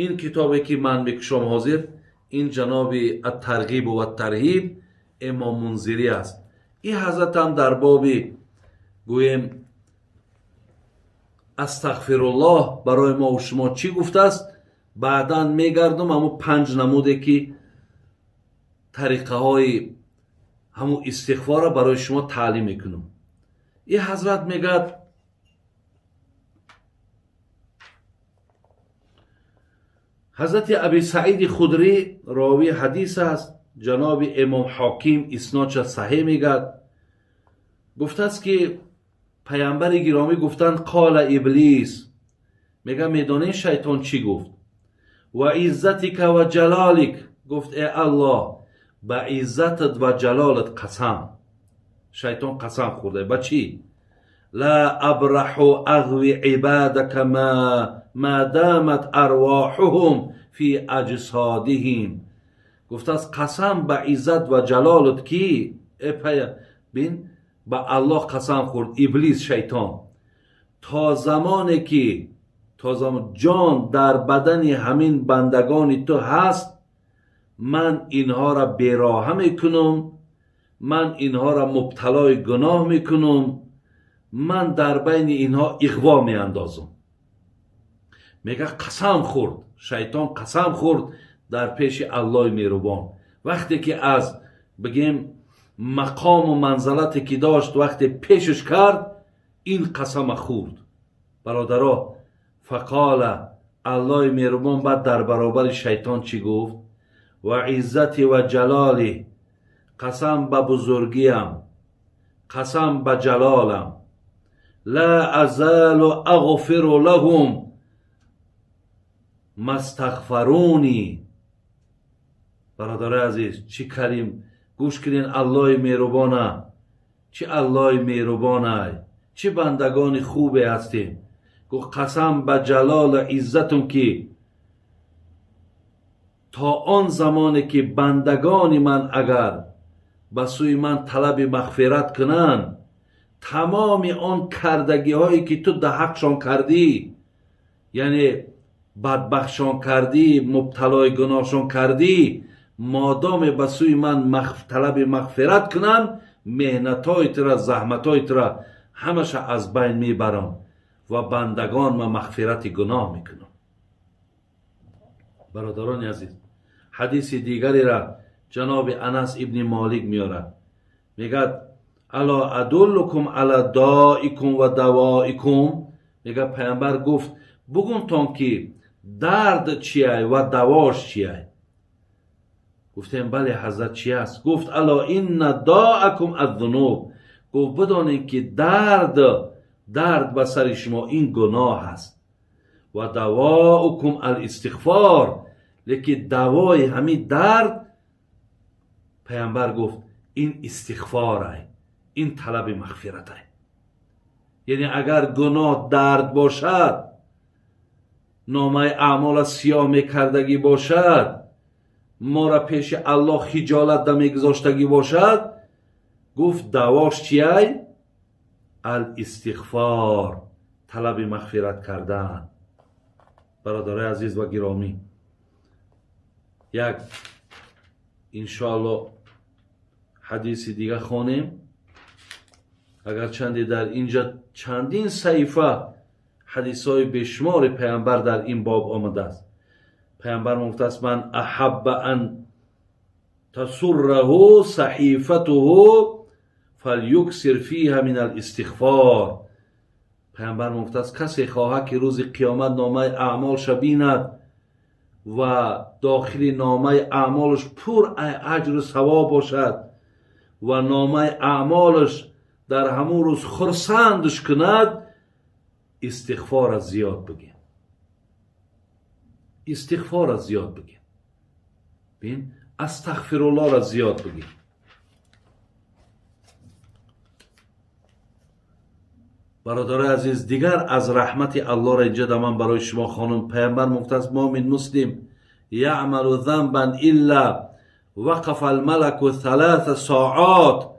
این کتابی که من میکشم حاضر، این جناب الترغیب و الترهیب امام منذری است. این حضرت هم در باب گویم استغفرالله برای ما و شما چی گفته است، بعدا میگردم همون 5 نموده که طریقه های همون استغفار برای شما تعلیم میکنم. این حضرت میگه حضرت ابی سعید خدری راوی حدیث است، جناب امام حاکم اسنادش صحیح میگه، گفته است که پیامبر گرامی گفتند قال ابلیس، میگه میدونی شیطان چی گفت؟ و عزتک و جلالک، گفت ای الله با عزتت و جلالت قسم. شیطان قسم خورده با چی؟ لا ابرح اغوی عبادك ما دامت ارواحهم فی اجسادهم. گفت از قسم به عزت و جلالت کی بین با الله قسم خورد ابلیس شیطان، تا زمانی که جان در بدن همین بندگان تو هست من اینها را بیراه میکنم، من اینها را مبتلای گناه میکنم، من در بین اینها اغوا میاندازم. میگه قسم خورد شیطان، قسم خورد در پیش الله مهربان. وقتی که از بگیم مقام و منزلتی که داشت وقتی پیشش کرد این قسم خورد. برادرها فقال الله مهربان بعد در برابر شیطان چی گفت؟ و عزتی و جلالی، قسم به بزرگیم، قسم به جلالم، لا ازال اغفر لهم مستغفرونی. برادر عزیز چی کریم گوش کنین، الله مهربانه، چی الله مهربانه، چی بندگان خوبه هستیم. گفت قسم به جلال عزتم که تا آن زمانی که بندگان من اگر به سوی من طلب مغفرت کنن، تمام آن کردگی هایی که تو در حقشان کردی، یعنی بدبخشان کردی، مبتلای گناهشان کردی، مادام به سوی من طلب مغفرت کنن، مهنتایت را، زحمتایت را همش از بین میبرم و بندگان ما مغفرت گناه میکنم. برادران عزیز حدیث دیگری را جناب انس ابن مالک میاره، میگه الا ادلکم علی دائکم و دوائکم. میگه پیامبر گفت بگون تان که درد چیه و دواش چیه. گفتیم بله حضرت چی است؟ گفت الا این داءکم الذنوب. گفت بدانید که درد به سر شما این گناه است، و دواءکم الاستغفار، لیکن دوای همین درد پیامبر گفت این استغفاره، این طلب مغفرته. یعنی اگر گناه درد باشد، نامه اعمال سیاه میکردگی باشد، ما را پیش الله خجالت میگذاشتگی باشد، گفت دواش چیه؟ الاستغفار، طلب مغفرت کردن. برادر عزیز و گرامی، یک انشاءالله حدیث دیگه خوانیم. اگر چندی در اینجا چندین صحیفه حدیث های بشمار پیامبر در این باب آمده است. پیامبر گفته است من احب ان تسره صحیفته فلیکثر فیها من الاستغفار. پیامبر گفته است کسی خواهد که روز قیامت نامه اعمالش بیند و داخل نامه اعمالش پر اجر و ثواب باشد و نامه اعمالش در همون روز خرسندش کند، استغفار از زیاد بگین، استغفار از زیاد بگین، بین استغفرالله را زیاد بگین. برادر عزیز دیگر از رحمت الله را اینجا من برای شما خانم پیامبر مختص مؤمن مسلم یعمل ذنبا الا وقف الملك 3 ساعات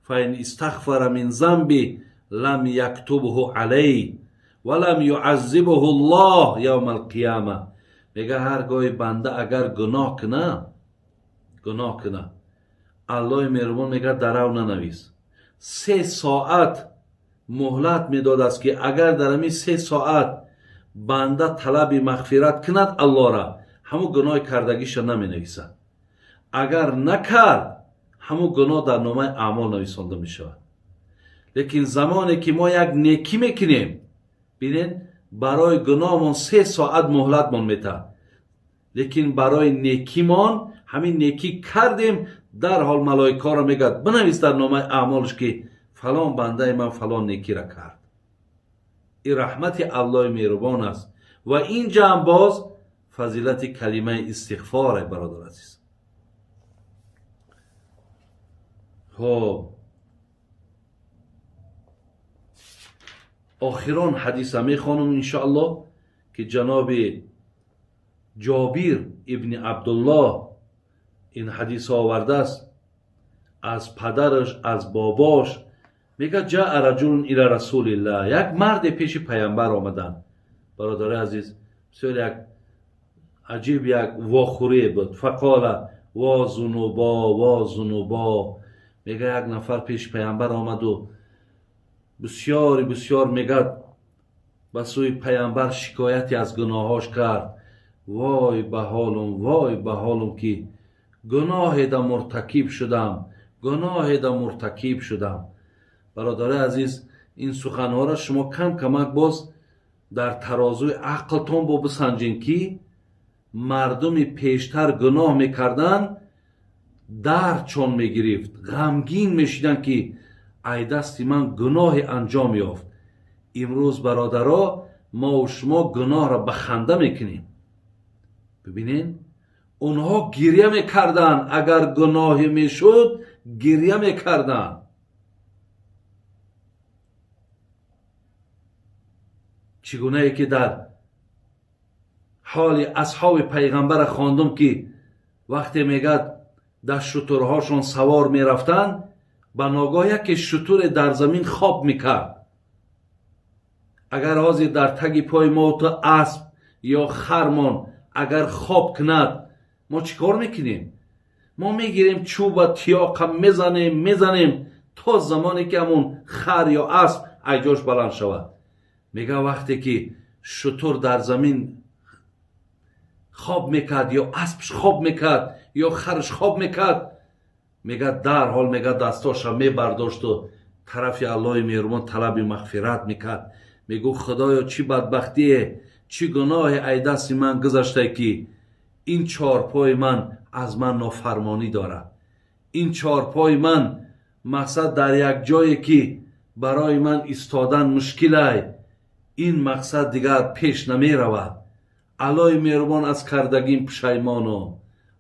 فإن استغفر من ذنبه لم يكتبه عليه ولم يعذبه الله يوم القيامة. میگه هرگاه بنده اگر گناه کنه الله مهربان میگه در او ننویس. 3 ساعت مهلت میداد است که اگر در همین 3 ساعت بنده طلب مغفرت کند الله را، همو گناه کردگیش نمی نویسد. اگر نکرد همو گناه در نامه اعمال نویسانده می شود. لیکن زمانی که ما یک نیکی میکنیم، ببینید برای گناهمون 3 ساعت مهلت من میده، لیکن برای نیکیمان همین نیکی کردیم در حال ملائکه را میگه بنویس در نامه اعمالش که فلان بنده من فلان نیکی را کرد. این رحمت الله مهربان است و اینجا هم باز فضیلت کلمه استغفار برادر عزیز. خب آخران حدیث میخوانم انشاءالله که جناب جابر ابن عبدالله این حدیث آورده است از پدرش از باباش. میگه جاء رجل الی رسول الله، یک مرد پیش پیامبر آمدن. برادر عزیز بسیار یک عجیب یک واخوری بود. فقال وا ذنوبا. میگه یک نفر پیش پیامبر آمد و بسیار میگه به سوی پیامبر شکایتی از گناهاش کرد. وای به حالم که گناه دا مرتکب شدم. برادر عزیز این سخنها را شما کمک باز در ترازوی عقلتون با بسنجین که مردم پیشتر گناه میکردن در چون میگرفت، غمگین میشیدن که ای دست من گناه انجام یافت. امروز برادرها ما و شما گناه را به خنده میکنیم. ببینین اونها گریه میکردن، اگر گناه میشد گریه میکردن. چگونه ای که در حال اصحاب پیغمبر خواندم که وقتی میگد در شترهاشون سوار میرفتن، به ناگاه یک شتر در زمین خواب میکرد. اگر حاضر در تگ پای ما تو اسب یا خرمان اگر خواب کند ما چیکار میکنیم؟ ما میگیریم چوب و تیاق میزنیم تا زمانی که همون خر یا اسب ایجاش بلند شود. میگه وقتی که شتر در زمین خواب میکرد یا اسبش خواب میکرد یا خرش خواب میکرد، میگه در حال میگه دستاش میبرداشت و طرف الله مهربان طلب مغفرت میکرد. میگو خدایا چی بدبختیه، چی گناه ای دست من گذشته که این 4 پای من از من نافرمانی داره. این 4 پای من مقصد در یک جایی که برای من ایستادن مشکله، این مقصد دیگر پیش نمی رود. الله مهربان از کردگیم پشیمانم.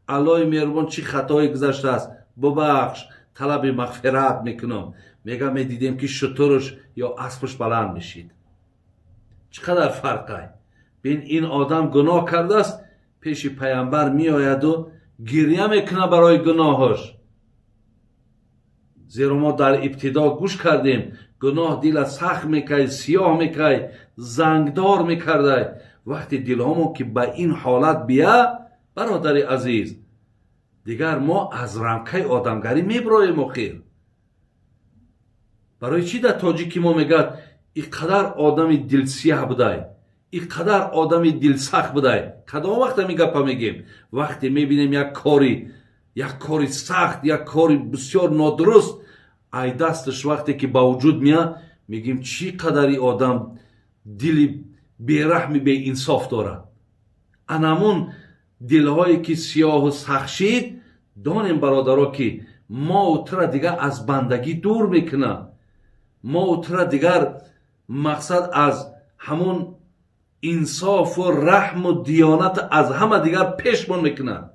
الله مهربان چی خطایی گذشته است ببخش، طلب مغفرت میکنم. میگه میدیدیم که شترش یا اسبش بلند میشید. چقدر فرقه. بین این آدم گناه کرده است، پیش پیامبر می آید و گریه میکنه برای گناهش. زیرا ما در ابتدا گوش کردیم گناه دل سخت میکنه، سیاه میکنه، زنگدار میکرده. وقتی دلهامون که به این حالت بیا برادر عزیز، دیگر ما از رمکه آدمگری میبراییم. آخر برای چی در تاجیکی ما میگد اینقدر آدم دل سیاه بوده، اینقدر آدم دل سخت بوده؟ کدام وقت میگه میگیم وقتی میبینیم یک کاری سخت، یک کاری بسیار نادرست ای دستش وقتی که با وجود میاد، میگیم چی قدری آدم دل بیرحمی به انصاف داره. انمون دلهایی که سیاه و سخت شید، دانیم برادرها که ما اوتره دیگر از بندگی دور میکنه. ما اوتره دیگر مقصد از همون انصاف و رحم و دیانت از همه دیگر پیشمان میکنه،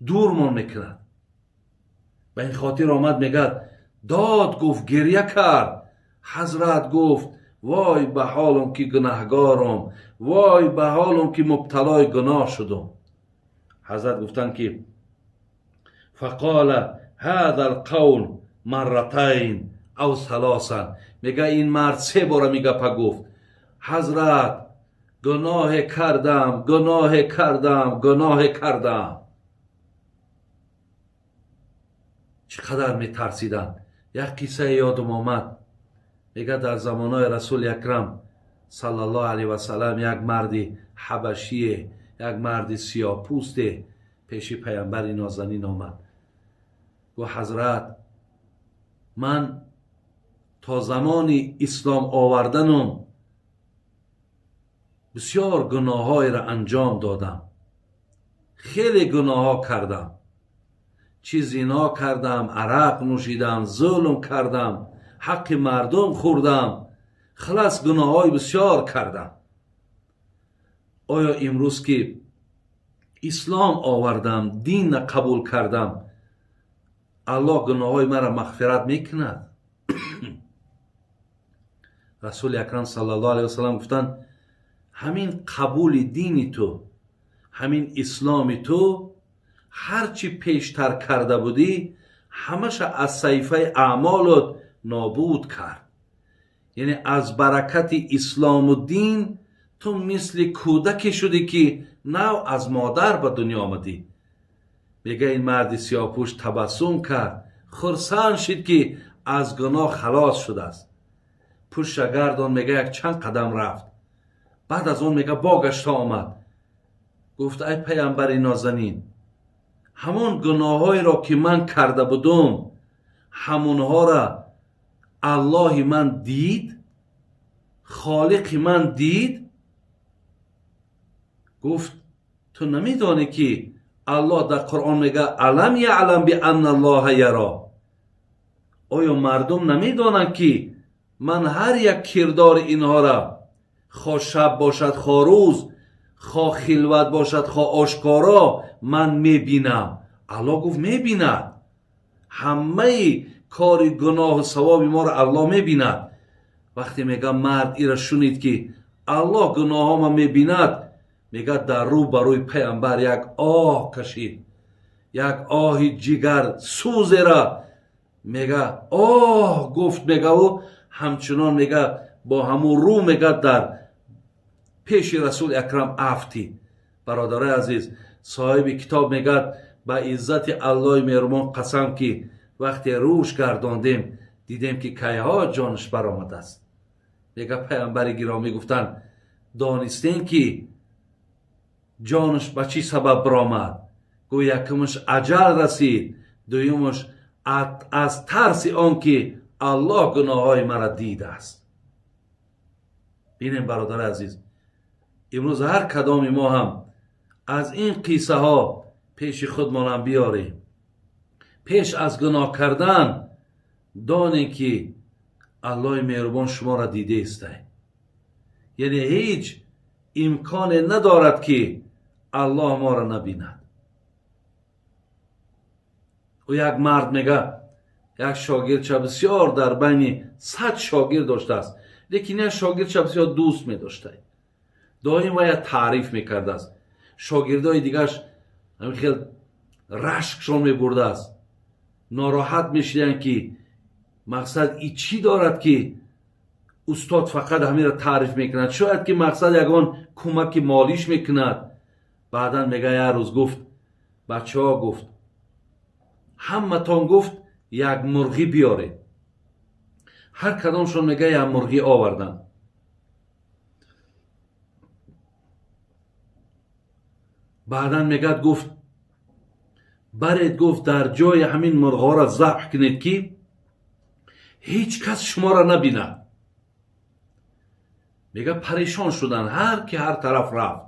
دورمان میکنه. به این خاطر آمد میگه داد گفت، گریه کرد. حضرت گفت وای به حالم که گناهگارم، وای به حالم که مبتلای گناه شدم. حضرت گفتن که فقال هذا القول مرتين او ثلاثا. میگه این مرد 3 بار میگه گفت حضرت گناه کردم، گناه کردم، گناه کردم. چقدر می ترسیدن. یک قصه یادم آمد، میگه در زمانهای رسول اکرم صلی الله علیه و سلم یک مردی حبشی، یک مرد سیاه پوست پیش پیامبر نازنین آمد. گفت حضرت، من تا زمان اسلام آوردنم بسیار گناه های را انجام دادم، خیلی گناه ها کردم، چی زنا کردم، عرق نوشیدم، ظلم کردم، حق مردم خوردم، خلاص گناه های بسیار کردم. آیا امروز که اسلام آوردم، دین قبول کردم، الله گناه های مرا مغفرت میکند؟ رسول اکرم صلی الله علیه وسلم گفتن همین قبول دین تو، همین اسلام تو، هرچی پیشتر کرده بودی همش از صحیفه اعمالت نابود کرد. یعنی از برکت اسلام و دین تو مثل کودکی شدی که نو از مادر به دنیا آمدی. میگه این مرد سیاه‌پوش تبسم کرد، خرسند شد که از گناه خلاص شده است. پشت گردان میگه یک چند قدم رفت، بعد از اون میگه باگشت آمد. گفت ای پیامبر نازنین، همون گناهایی را که من کرده بودم همونها را الله من دید، خالق من دید؟ گفت تو نمیدانی که الله در قرآن میگه الم یعلم بان الله یرا؟ آیا مردم نمیدانند که من هر یک کردار اینها را، خواه شب باشد خواه روز، خواه خلوت باشد خواه آشکارا، من میبینم؟ الله گفت میبیند، همه کار گناه و ثواب ما را الله میبیند. وقتی میگه مرد ایرا شنید که الله گناه ها ما میبیند، میگه در رو بروی پیامبر یک آه کشید، یک آه جگر سوز را میگه آه گفت، میگه و همچنان میگه با همون رو میگه در پیش رسول اکرم افتی. برادر عزیز، صاحب کتاب میگه با عزت الله مهربان قسم که وقتی روش گرداندیم دیدیم که کیها جانش برآمده است. میگه پیامبر گرامی گفتن دانستین که جانش به چی سبب برآمد؟ گوی یکمش اجل رسید، دویمش از ترس آن که الله گناه های مرا دیده است. بینیم برادر عزیز، امروز هر کدام ما هم از این قصه ها پیش خودمان هم بیاریم. پیش از گناه کردن دانیم که الله مهربان شما را دیده است. یعنی هیچ امکان ندارد که الله ما را نبیند. و یک مرد میگه یک شاگرد چه بسیار در بین 100 شاگرد داشته است، لیکن یک شاگرد چه بسیار دوست می داشته، دائم و یک تعریف میکرده است. شاگردای دیگرش همین خیلی رشکشان می برده است، ناراحت میشدن که مقصد ای چی دارد که استاد فقط همین را تعریف میکند، شاید که مقصد یگان کمک مالیش میکند. بعدا میگه یه روز گفت بچه ها، گفت همه تان گفت یک مرغی بیاره. هر کدامشون میگه یک مرغی آوردن. بعدا میگه گفت برید، گفت در جای همین مرغا را ذبح کنید که هیچ کس شما را نبیند. میگه پریشان شدن، هر کی هر طرف رفت،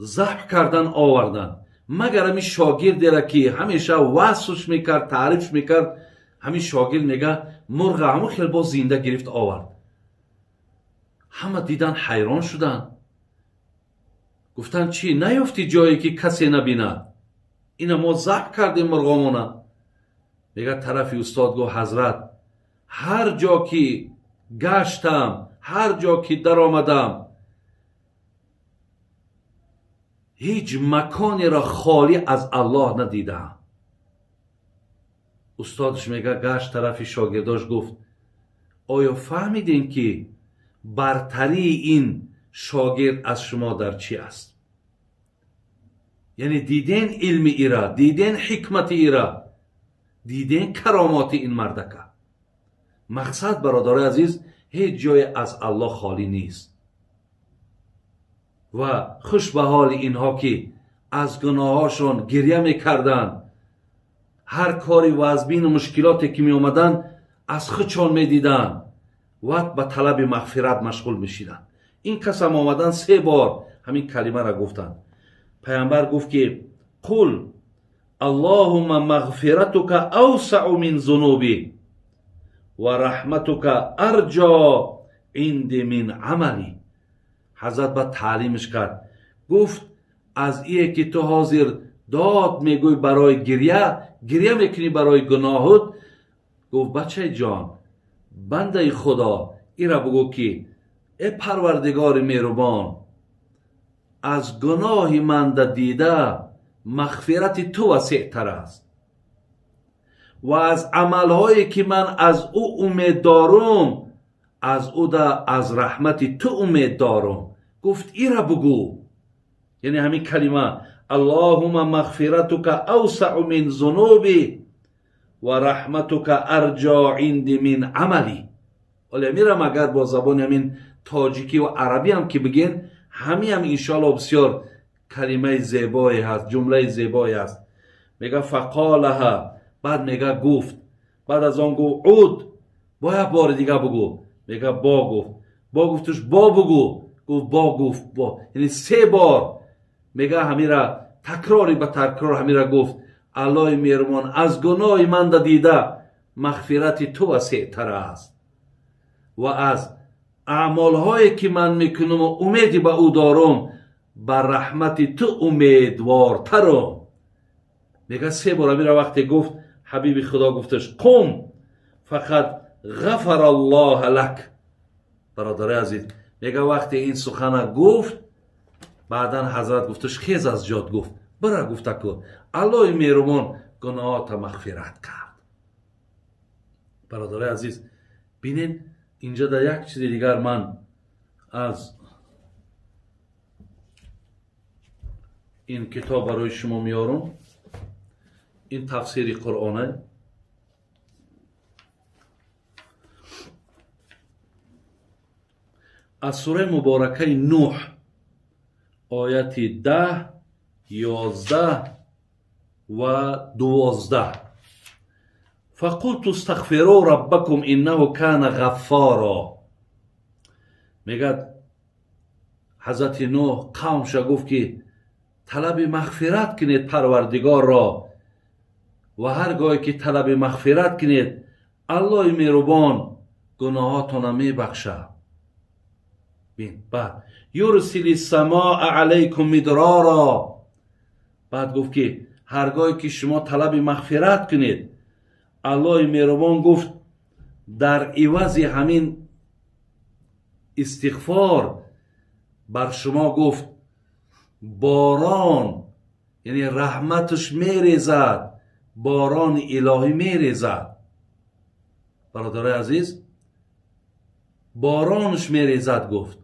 ذبح کردن آوردن، مگر همین شاگردی را که همیشه وصفش میکرد، تعریف میکرد، همین شاگرد میگه مرغ همون خیلی با زنده گرفت آورد. همه دیدن حیران شدن، گفتن چی نیفتی جایی که کسی نبیند؟ اینا ما ذبح کردیم مرغامونا. میگه طرفی استاد گفت حضرت، هر جا که گشتم، هر جا که در آمدم، هیچ مکانی را خالی از الله ندیدم. استادش میگه گشت طرف شاگرداش گفت آیا فهمیدین که برتری این شاگرد از شما در چی است؟ یعنی دیدین علم ایرا، دیدین حکمت ایرا، دیدین کرامات این مردکه. مقصد برادر عزیز هیچ جای از الله خالی نیست و خوش به حال اینها که از گناهاشون گریه میکردن، هر کاری و از بین مشکلاتی که می آمدن از خودشان می دیدن و به طلب مغفرت مشغول می شدن. این قسم آمدن 3 بار همین کلمه را گفتن. پیامبر گفت که قل اللهم مغفرتک اوسع من ذنوبی و رحمتک ارجا عند من عملی. حضرت با تعلیمش کرد، گفت از ایه که تو حاضر داد میگوی برای گریه میکنی برای گناهت، گفت بچه جان بنده خدا ایرا بگو که ای پروردگار مهربان، از گناه من دیده مغفرت تو وسیع تر است و از عملهایی که من از او امید دارم از رحمت تو امید دارم. گفت ایرا بگو، یعنی همین کلمه اللهم مغفرتک اوسع من ذنوبی و رحمتک ارجا عند من عملی. ولی میرم اگر با زبان همین تاجیکی و عربی هم که بگین، همین هم انشاءالله بسیار کلمه زیبایی هست، جمله زیبایی هست. میگه فقالها، بعد میگه گفت، بعد از آن گفت عود، باید بار دیگه بگو. میگه با گفت، با گفتش با بگو، گفت با گفت با، یعنی 3 بار میگه همین را تکراری به تکرار همین را گفت الله مهربان از گناه من دیده مغفرت تو وسیع تر است و از اعمالهایی که من میکنم و امیدی به او دارم بر رحمت تو امیدوارترم. میگه 3 بار همین را وقتی گفت حبیب خدا گفتش قم فقط غفر الله لک. برادر عزیز میگه وقتی این سخن گفت بعدن حضرت گفتش خیز از جات، گفت برا گفته که الله مهربان گناهات مغفرت کرد. برادر عزیز بینین اینجا در یک چیز دیگر من از این کتاب برای شما میارم. این تفسیر قرآنه. از سوره مبارکه نوح آیت 10 11 و 12 فقلت استغفروا ربکم انه کان غفارا. میگه حضرت نوح قومش گفت که طلب مغفرت کنید پروردگار را و هرگاهی که طلب مغفرت کنید الله مهربان گناهاتون میبخشه. بین بعد یرسل السماء علیکم مدرارا، بعد گفت که هرگاهی که شما طلب مغفرت کنید الله مهربان گفت در عوض همین استغفار بر شما گفت باران، یعنی رحمتش میریزد، باران الهی میریزد. برادر عزیز بارانش میریزد گفت،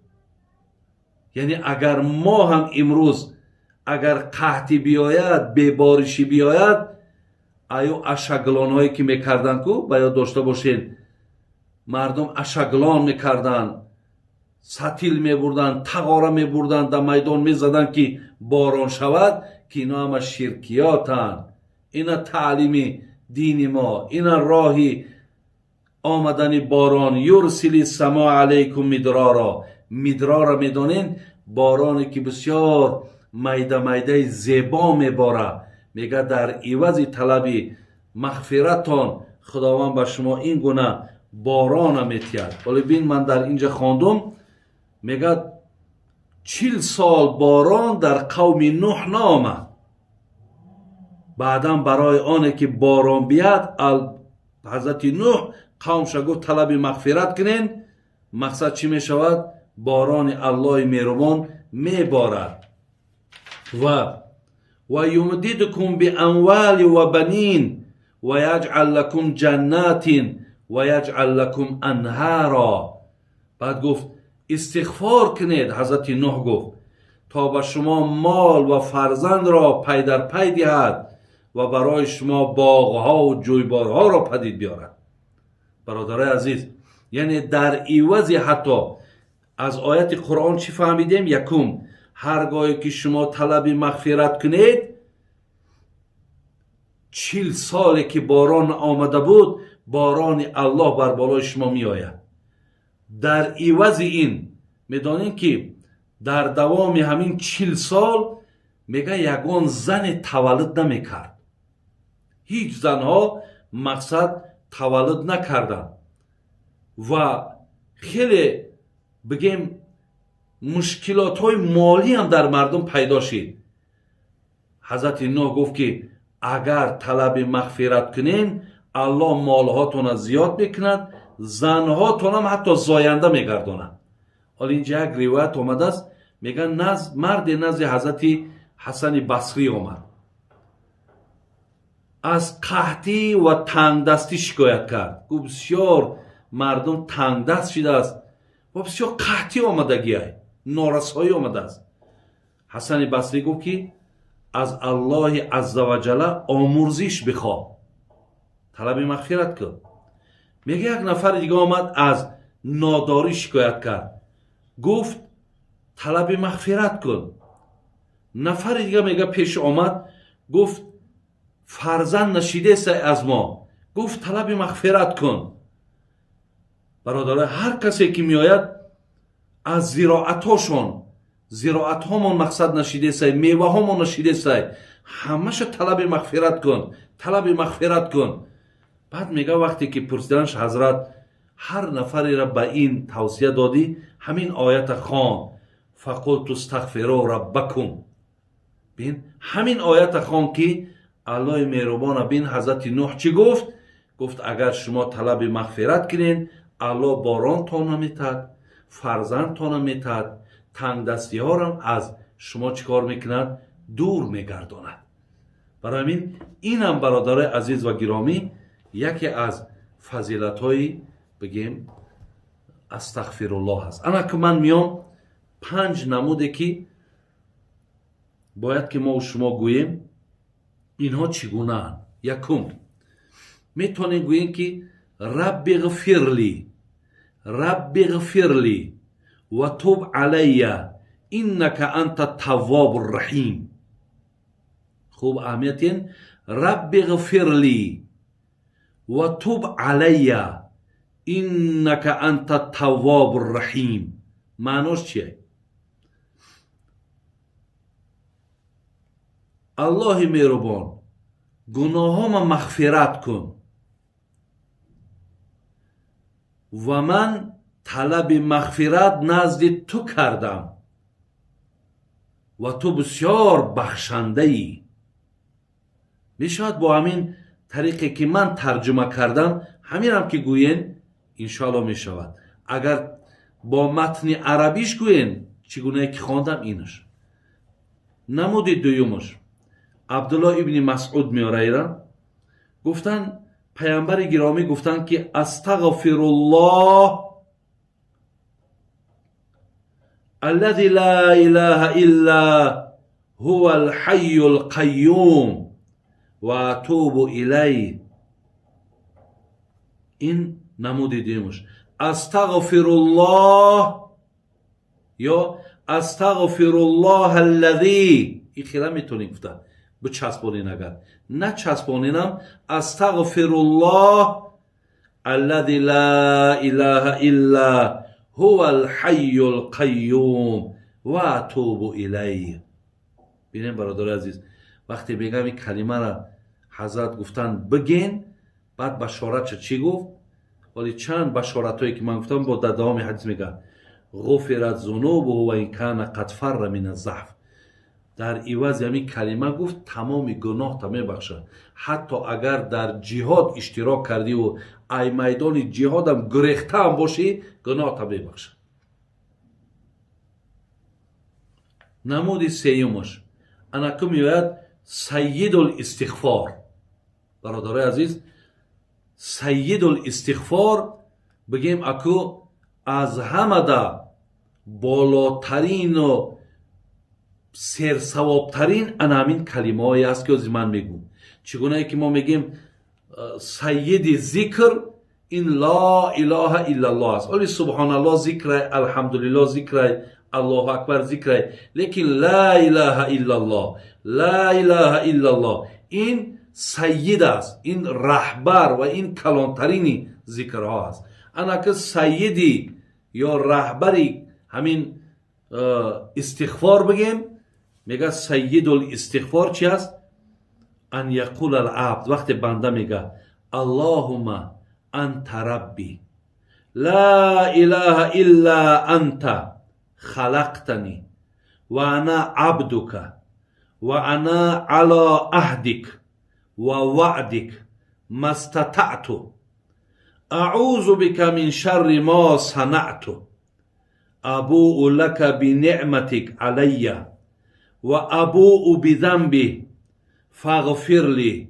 یعنی اگر ما هم امروز اگر قحطی بیاید، ببارشی بیاید، آیا اشگلان هایی که میکردن کو باید داشته باشین، مردم اشگلان میکردن، سطیل میبردن، تقاره میبردن، در میدان میزدن که باران شود، که اینا همه شرکیاتن. اینا تعلیم دین ما، اینا راهی آمدن باران. یرسل السماء علیکم مدرارا. مدرارا میدانین بارانی که بسیار میده میده زیبا میباره. میگه در عوض طلب مغفرتان خداوند به شما این گونه باران میتید. ولی بین من در اینجا خواندم میگه 40 سال باران در قوم نوح نامد. بعدا برای آنه که باران بیاد حضرت نوح قومش گفت طلب مغفرت کنین. مقصد چی می شود؟ باران الله مهربان می بارد. و یمددکم باموال و بنین و یجعل لکم جنات و یجعل لکم انهارا. بعد گفت استغفار کنید. حضرت نوح گفت تا به شما مال و فرزند را پی در پی دهد و برای شما باغها و جویبارها را پدید بیارد. برادرای عزیز، یعنی در عوض حتی از آیت قرآن چی فهمیدیم؟ یکم، هرگاهی که شما طلب مغفرت کنید 40 سالی که باران آمده بود باران الله بر بالای شما می آید. در عوض این میدانید که در دوام همین 40 سال میگه یگان زن تولد نمیکرد. هیچ زنها مقصد تولد نکردن و خیلی بگیم مشکلات های مالی هم در مردم پیدا شد. حضرت نوح گفت که اگر طلب مغفرت کنین الله مالهاتون را زیاد میکند، زنهاتون هم حتی زاینده میگرداند. حالا اینجا یک روایت آمده است، میگن مرد نزد حضرت حسن بصری آمد، از قحطی و تنگ دستی شکایت کرد. گفت بسیار مردم تنگ دست شده است و بسیار قحطی آمدگی است، نارسایی آمده است. حسن بصری گفت که از الله عزوجل آمرزش بخواه، طلب مغفرت کن. میگه یک نفر دیگه آمد از ناداری شکایت کرد، گفت طلب مغفرت کن. نفر دیگه میگه پیش آمد گفت فرزند نشیده است از ما، گفت طلب مغفرت کن. برادرای، هر کسی که میآید از زراعت هامون مقصد نشیده است، میوه هامون نشیده است، همش طلب مغفرت کن، طلب مغفرت کن. بعد میگه وقتی که پرسیدنش حضرت هر نفری را به این توصیه دادی، همین آیت خوان فقلت استغفروا ربکم. بین همین آیت خوان که الله مهربان بین حضرت نوح چی گفت؟ گفت اگر شما طلب مغفرت کنین الله باران تان میتد، فرزند تان میتد، تنگ دستی ها را از شما چیکار میکند؟ دور میگرداند. برای این هم برادر عزیز و گرامی یکی از فضیلت های بگیم استغفر الله هست. انا که من میام 5 نموده که باید که ما و شما گوییم اینها چگونه هستند. یکم، میتونیم گوییم که رب اغفر لی و توب علی انک انت التواب الرحیم. خوب اهمیتین رب اغفر لی و توب علی انک انت التواب الرحیم. معناش چیه؟ الله مهربان گناهام مغفرت کن و من طلب مغفرت نزد تو کردم و تو بسیار بخشنده ای. میشود با همین طریقی که من ترجمه کردم همین هم که گوین انشاءالله میشود. اگر با متن عربیش گوین چگونه که خواندم اینش. نمود دویمش عبدالله ابن مسعود میاره ایران گفتن پیامبر گرامی گفتن که استغفر الله الذي لا اله الا هو الحي القيوم و اتوب الیه. این نمود دیمش استغفر الله یا استغفر الله الذي. این خیلی میتونیم گفتن بچسبونین، اگر نه چسبونینم استغفر الله الذي لا اله الا هو الحي القيوم و اتوب الیه. ببینید برادر عزیز، وقتی بگم این کلمه را حضرت گفتن بگین، بعد بشارت چی گفت؟ ولی چند بشارت هایی که من گفتم با در دوام حدیث میگه غفرت ذنوبه و این کان قد فر من الضعف. در عوض همین کلمه گفت تمام گناه تا میبخشد، حتی اگر در جهاد اشتراک کردی و ای میدان جهاد هم گریخته هم باشی گناه تا میبخشد. نمود سیومش انا که میوید سید الاستغفار. برادر عزیز، سید الاستغفار بگیم اکو از همه دا بالاترین و سرسوابترین همین کلمه هایی است که از من میگم. چگونه که ما میگیم سید ذکر این لا اله الا الله است. ولی سبحان الله ذکر، الحمدلله ذکر، الله اکبر ذکر، لیکن لا اله الا الله، لا اله الا الله این سید است، این رهبر و این کلانترین ذکرها است. انا که سیدی یا رهبری همین استغفار بگیم، میگه سید الاستغفار چی است؟ ان یقول العبد، وقتی بنده میگه اللهم انت ربی لا اله الا انت خلقتنی و انا عبدک و انا على عهدک و وعدک ما استطعت اعوذ بک من شر ما صنعت ابوء لك بنعمتك علی و ابوء بذنبی فاغفر لی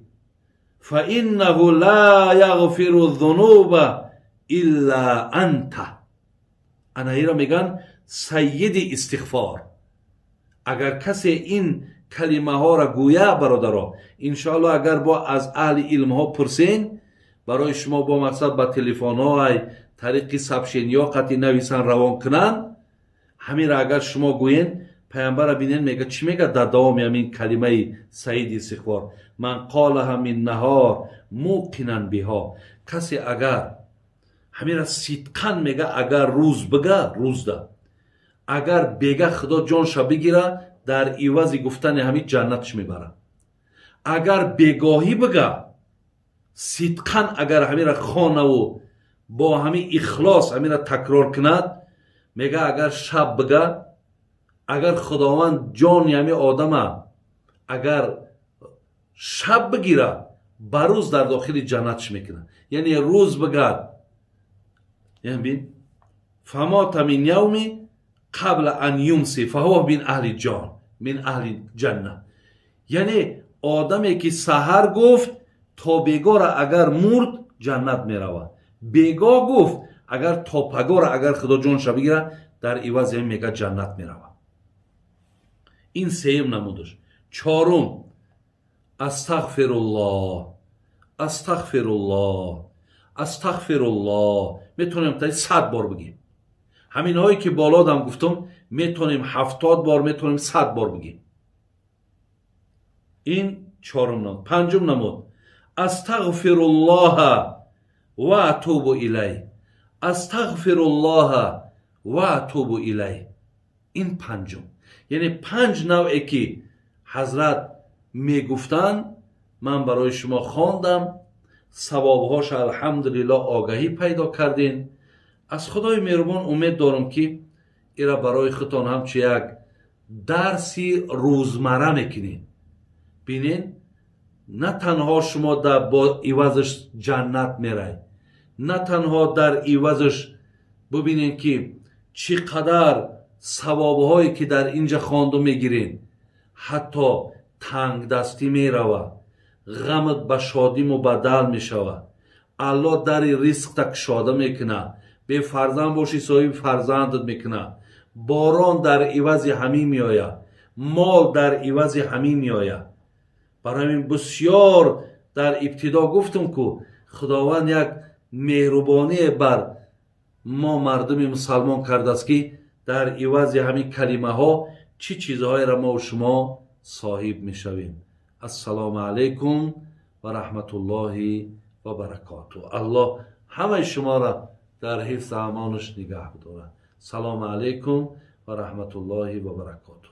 فانه لا یغفر الذنوب الا انت. انا ایرا میگن سید استغفار. اگر کسی این کلمه ها را گویا برادرها، انشاءالله اگر با از اهل علم ها پرسین برای شما با مقصد با تلفن های طریق سبشین یا قطعی نویسن روان کنن، همین را اگر شما گوین پیامبر بینین میگه چی میگه در دوام همین کلمه سید استغفار؟ من قالها من نهار موقنا بها. کسی اگر همین را صدقا میگه، اگر روز بگه روز ده، اگر بگه خدا جانش بگیره در عوض گفتن همین جنتش میبره. اگر بگاهی بگه صدقا اگر همین را خانه و با همین اخلاص همین را تکرار کند، میگه اگر شب بگه، اگر خداوند جان همین آدم اگر شب بگیره بروز در داخل جنتش میکنه. یعنی روز بگه یعنی بین فمات من یومی قبل ان یمسی فهو بین اهل جان من اهل جنه. یعنی آدمی که سحر گفت تا بگاه اگر مرد جنت میروه، بگاه گفت اگر تا پگاه اگر خدا جانش بگیره در عوض این میگه جنت میروه. این سیم نمودش. چهارم استغفر الله، استغفر الله، استغفر الله. میتونیم تا 100 بار بگیم. همین هایی که بالا دم گفتم میتونیم 70 بار، میتونیم 100 بار بگیم. این چهارم نمود. پنجم نمود استغفر الله و اتوب الیه، استغفر الله و اتوب الیه. این پنجم. یعنی 5 نوعی که حضرت میگفتن من برای شما خواندم، ثوابهاش الحمدلله آگاهی پیدا کردین. از خدای مهربان امید دارم که ایرا برای خودتان همچه یک درسی روزمره میکنین. بینین نه تنها شما در با عوضش جنت میرای، نه تنها در عوضش ببینین که چقدر ثوابهایی که در اینجا خوانده میگیرین، حتی تنگ دستی میروه، غمت به شادی مبدل میشوه، الله در رزق تک شاده میکنه، به فرزند باشی صاحب فرزندت میکنه، باران در عوض همین میآید، مال در عوض همین میآید. برای همین بسیار در ابتدا گفتم که خداوند یک مهربانی بر ما مردم مسلمان کرده است که در عوض همین کلمه ها چی چیزهایی را ما و شما صاحب میشویم. السلام علیکم و رحمت الله و برکاته. الله همه شما را در حفظ امانش نگه بداره. سلام علیکم و رحمت الله و برکاته.